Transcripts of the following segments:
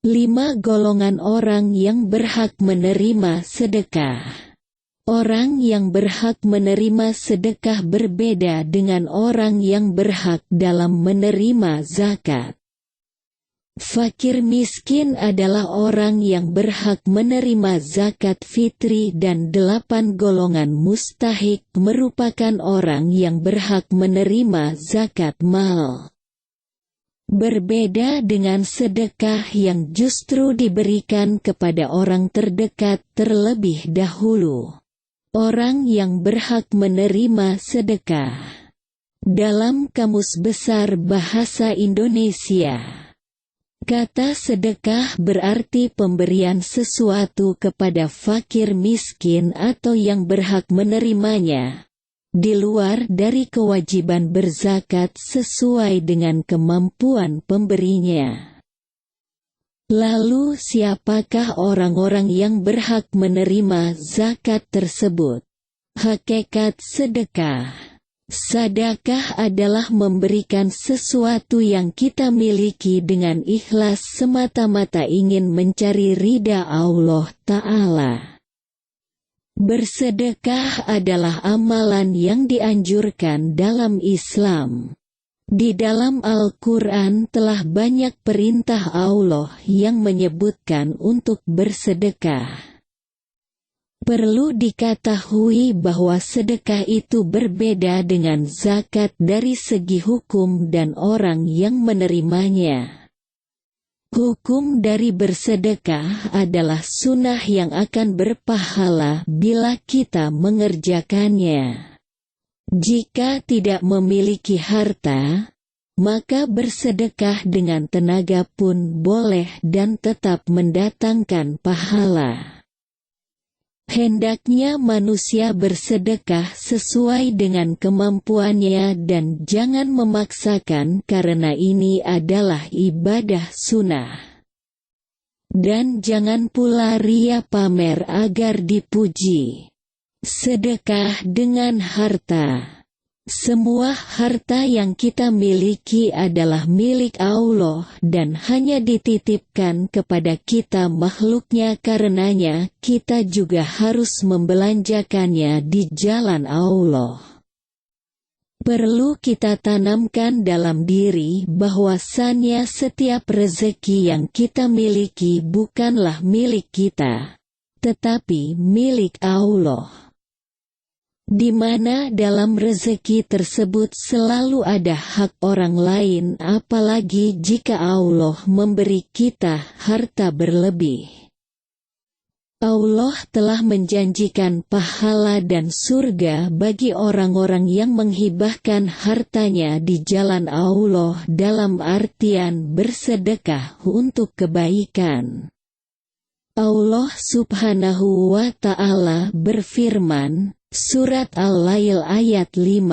5 golongan orang yang berhak menerima sedekah. Orang yang berhak menerima sedekah berbeda dengan orang yang berhak dalam menerima zakat. Fakir miskin adalah orang yang berhak menerima zakat fitri dan 8 golongan mustahik merupakan orang yang berhak menerima zakat mal. Berbeda dengan sedekah yang justru diberikan kepada orang terdekat terlebih dahulu. Orang yang berhak menerima sedekah. Dalam Kamus Besar Bahasa Indonesia, kata sedekah berarti pemberian sesuatu kepada fakir miskin atau yang berhak menerimanya, di luar dari kewajiban berzakat sesuai dengan kemampuan pemberinya. Lalu siapakah orang-orang yang berhak menerima zakat tersebut? Hakikat sedekah. Sedekah adalah memberikan sesuatu yang kita miliki dengan ikhlas semata-mata ingin mencari ridha Allah Ta'ala. Bersedekah adalah amalan yang dianjurkan dalam Islam. Di dalam Al-Quran telah banyak perintah Allah yang menyebutkan untuk bersedekah. Perlu diketahui bahwa sedekah itu berbeda dengan zakat dari segi hukum dan orang yang menerimanya. Hukum dari bersedekah adalah sunnah yang akan berpahala bila kita mengerjakannya. Jika tidak memiliki harta, maka bersedekah dengan tenaga pun boleh dan tetap mendatangkan pahala. Hendaknya manusia bersedekah sesuai dengan kemampuannya dan jangan memaksakan karena ini adalah ibadah sunnah. Dan jangan pula ria pamer agar dipuji. Sedekah dengan harta. Semua harta yang kita miliki adalah milik Allah dan hanya dititipkan kepada kita makhluknya, karenanya kita juga harus membelanjakannya di jalan Allah. Perlu kita tanamkan dalam diri bahwasannya setiap rezeki yang kita miliki bukanlah milik kita, tetapi milik Allah. Di mana dalam rezeki tersebut selalu ada hak orang lain, apalagi jika Allah memberi kita harta berlebih. Allah telah menjanjikan pahala dan surga bagi orang-orang yang menghibahkan hartanya di jalan Allah dalam artian bersedekah untuk kebaikan. Allah Subhanahu wa Ta'ala berfirman, Surat Al-Lail ayat 5.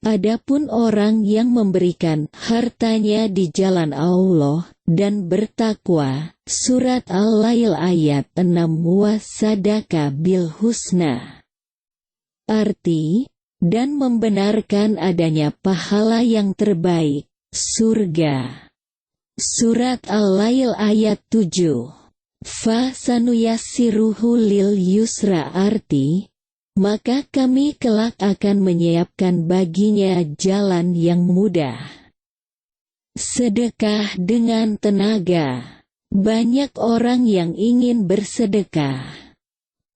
Adapun orang yang memberikan hartanya di jalan Allah dan bertakwa, Surat Al-Lail ayat 6, wasadaka bil husna. Arti, dan membenarkan adanya pahala yang terbaik, surga. Surat Al-Lail ayat 7. Fa sanuyassiruhu lil yusra, arti, maka kami kelak akan menyiapkan baginya jalan yang mudah. Sedekah dengan tenaga. Banyak orang yang ingin bersedekah,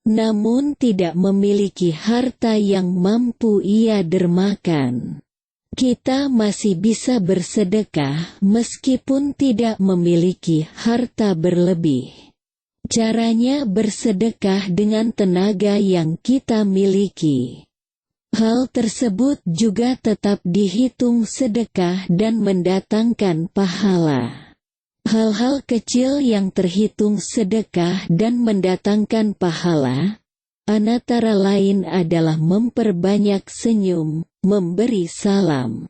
namun tidak memiliki harta yang mampu ia dermakan. Kita masih bisa bersedekah meskipun tidak memiliki harta berlebih. Caranya bersedekah dengan tenaga yang kita miliki. Hal tersebut juga tetap dihitung sedekah dan mendatangkan pahala. Hal-hal kecil yang terhitung sedekah dan mendatangkan pahala, antara lain adalah memperbanyak senyum, memberi salam,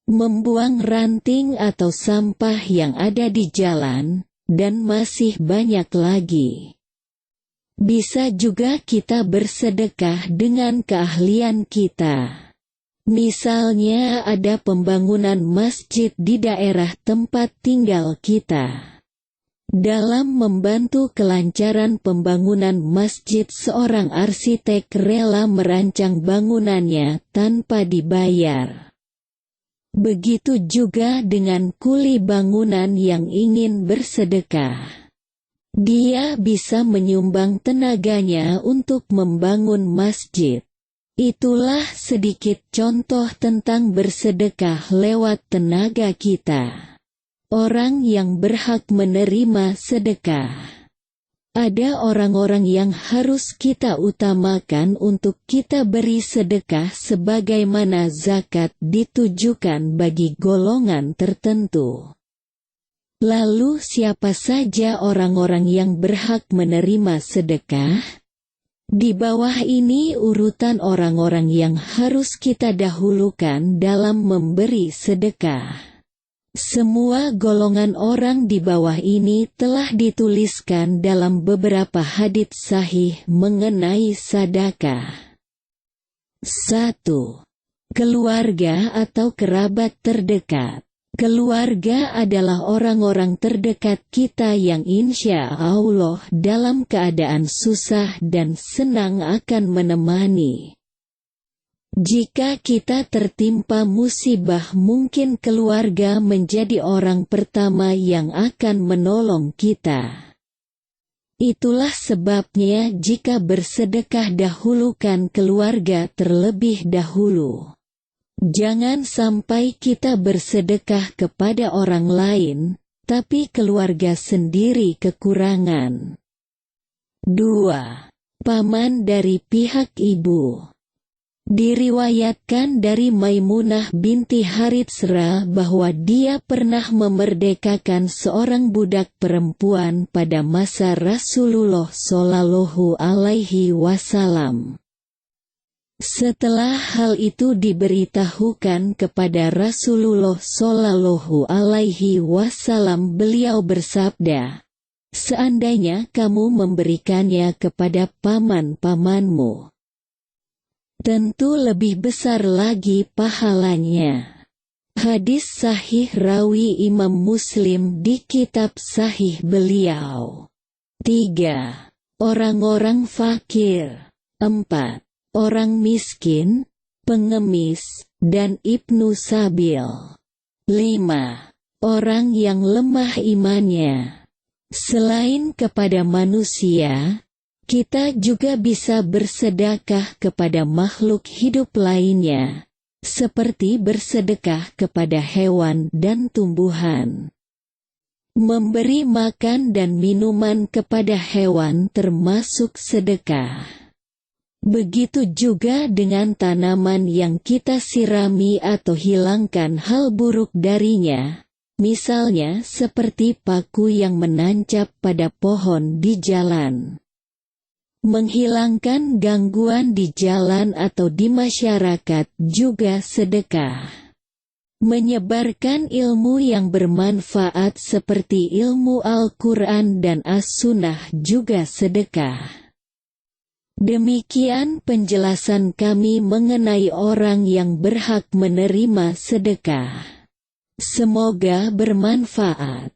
membuang ranting atau sampah yang ada di jalan, dan masih banyak lagi. Bisa juga kita bersedekah dengan keahlian kita. Misalnya ada pembangunan masjid di daerah tempat tinggal kita. Dalam membantu kelancaran pembangunan masjid, seorang arsitek rela merancang bangunannya tanpa dibayar. Begitu juga dengan kuli bangunan yang ingin bersedekah. Dia bisa menyumbang tenaganya untuk membangun masjid. Itulah sedikit contoh tentang bersedekah lewat tenaga kita. Orang yang berhak menerima sedekah. Ada orang-orang yang harus kita utamakan untuk kita beri sedekah, sebagaimana zakat ditujukan bagi golongan tertentu. Lalu siapa saja orang-orang yang berhak menerima sedekah? Di bawah ini urutan orang-orang yang harus kita dahulukan dalam memberi sedekah. Semua golongan orang di bawah ini telah dituliskan dalam beberapa hadits sahih mengenai sedekah. 1. Keluarga atau kerabat terdekat. Keluarga adalah orang-orang terdekat kita yang insya Allah dalam keadaan susah dan senang akan menemani. Jika kita tertimpa musibah, mungkin keluarga menjadi orang pertama yang akan menolong kita. Itulah sebabnya jika bersedekah, dahulukan keluarga terlebih dahulu. Jangan sampai kita bersedekah kepada orang lain, tapi keluarga sendiri kekurangan. 2. Paman dari pihak ibu. Diriwayatkan dari Maimunah binti Haritsra bahwa dia pernah memerdekakan seorang budak perempuan pada masa Rasulullah Shallallahu Alaihi Wasallam. Setelah hal itu diberitahukan kepada Rasulullah Shallallahu Alaihi Wasallam, beliau bersabda, "Seandainya kamu memberikannya kepada paman-pamanmu, tentu lebih besar lagi pahalanya." Hadis sahih rawi Imam Muslim di kitab sahih beliau. 3. Orang-orang fakir. 4. Orang miskin, pengemis, dan ibnu sabil. 5. Orang yang lemah imannya. Selain kepada manusia, kita juga bisa bersedekah kepada makhluk hidup lainnya, seperti bersedekah kepada hewan dan tumbuhan. Memberi makan dan minuman kepada hewan termasuk sedekah. Begitu juga dengan tanaman yang kita sirami atau hilangkan hal buruk darinya, misalnya seperti paku yang menancap pada pohon di jalan. Menghilangkan gangguan di jalan atau di masyarakat juga sedekah. Menyebarkan ilmu yang bermanfaat seperti ilmu Al-Quran dan As-Sunnah juga sedekah. Demikian penjelasan kami mengenai orang yang berhak menerima sedekah. Semoga bermanfaat.